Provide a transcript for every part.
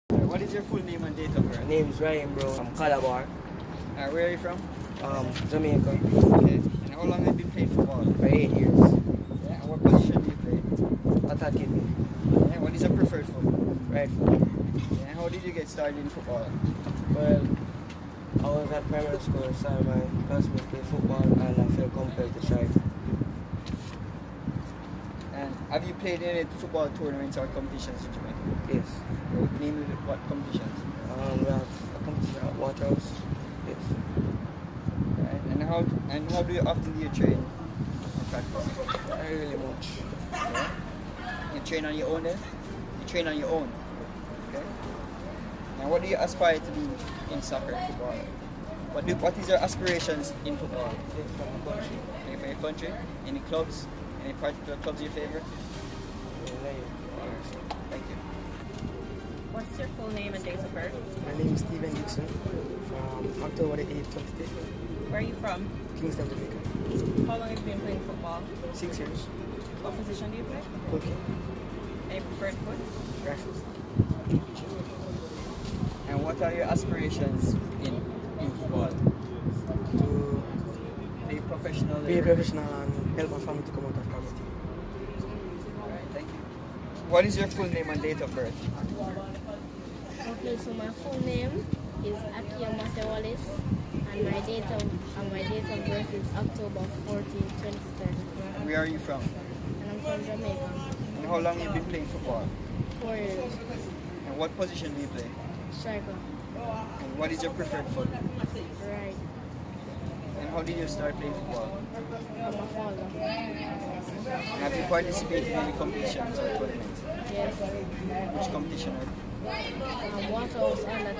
What is your full name and date of birth? My name is Ryheim Brown. I'm Calabar. Where are you from? Jamaica. Okay. And how long have you been playing football? For 8 years. Yeah. And what position do you play? Attacking. Yeah. What is your preferred foot? Right foot. Yeah. And how did you get started in football? Well, I was at primary school, so my classmates play football and I felt compelled to try. And have you played in any football tournaments or competitions in Jamaica? Yes. Namely, what competitions? We have a competition at Waterhouse. Yes. Right. And how often do you train and practice? Not really much. Yeah. You train on your own then? You train on your own. Okay. Now what do you aspire to be in soccer and football? What is your aspirations in football? Play for my country. Play for your country? Any clubs? Any particular clubs you favor? Thank you. What's your full name and date of birth? My name is Dixon. From October the 8th, 2010. Where are you from? Kingston, Jamaica. How long have you been playing football? 6 years. What position do you play? Okay. Any preferred foot? Grassroots. And what are your aspirations in football? To Play professional? be a professional and help my family to come out of poverty. Alright, thank you. What is your full name and date of birth? Okay, so my full name is Akeel Wallace, and my date of birth is October 14, 2013. Where are you from? And I'm from Jamaica. And how long have you been playing football? 4 years. And what position do you play? Striker. And what is your preferred foot? Right. And how did you start playing football? I'm a father. And have you participated in any competitions or tournaments? Yes. Which competition are Waterhouse under 10.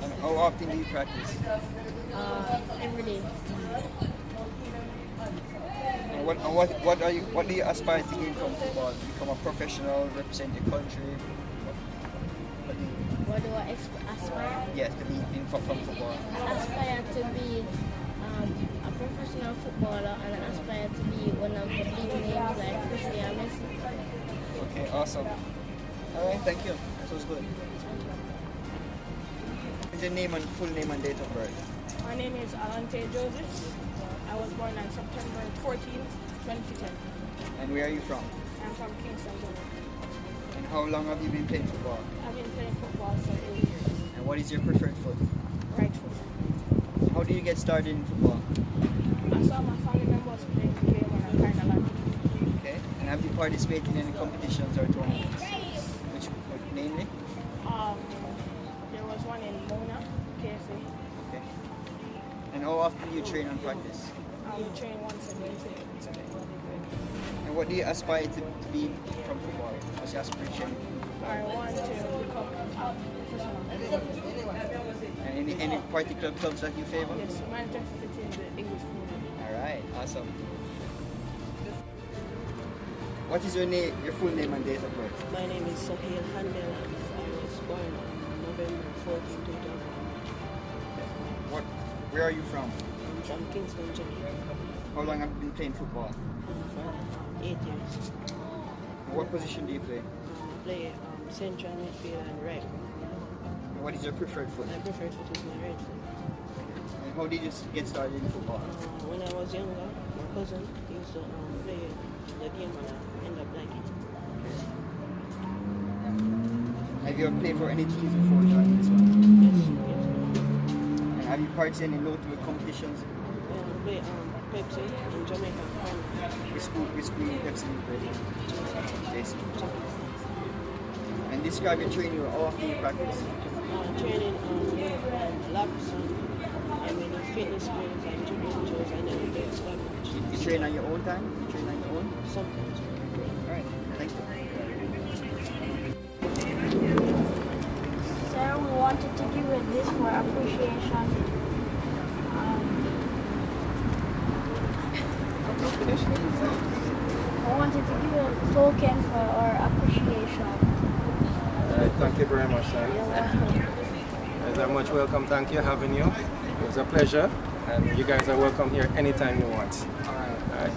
And how often do you practice? Every day. And what do you aspire to gain from football? Become a professional, represent your country? What do I aspire? Yes, to be from football. I aspire to be a professional footballer, and I aspire to be one of the big names like Cristiano Messi. Okay, awesome. Alright, thank you. That was good. What's your name and full name and date of birth? My name is Alontae Josephs. I was born on September 14th, 2010. And where are you from? I'm from Kingston, Jamaica. And how long have you been playing football? I've been playing football for 8 years. And what is your preferred foot? Right foot. How did you get started in football? I saw my family members playing the game and I kind of liked it. Okay. And have you participated in any competitions or tournaments? Which namely? There was one in Mona, KFA. Okay. And how often do you train and practice? We train once a day. And what do you aspire to be from football? What's your aspiration? I want to become a professional. And any particular clubs that you favor? Yes, Manchester City in the English Premier League. Alright, awesome. What is your full name and date of birth? My name is Sohail Handel. I was born on November 14, 2000. Where are you from? I'm from Kingston, Jamaica. How long have you been playing football? For 8 years. What position do you play? I play central midfield and right. And what is your preferred foot? My preferred foot is my right foot. And how did you get started in football? When I was younger, my cousin used to play the game and I ended up liking it. Have you ever played for any teams before joining this one? Yes. And have you participated in local competitions? I play Pepsi in Jamaica. Which school Pepsi you play? Dixon. And describe your training, how often you practice? Training on laps and fitness drills and dribbling drills and then we play squad match. You train on your own time? You train on your own? Sometimes. Alright, thank you. Sir, we wanted to give you this for appreciation. I wanted to give you a token for our appreciation. Thank you very much, sir. You're welcome. You guys are much welcome. Thank you for having you. It was a pleasure. And you guys are welcome here anytime you want. All right.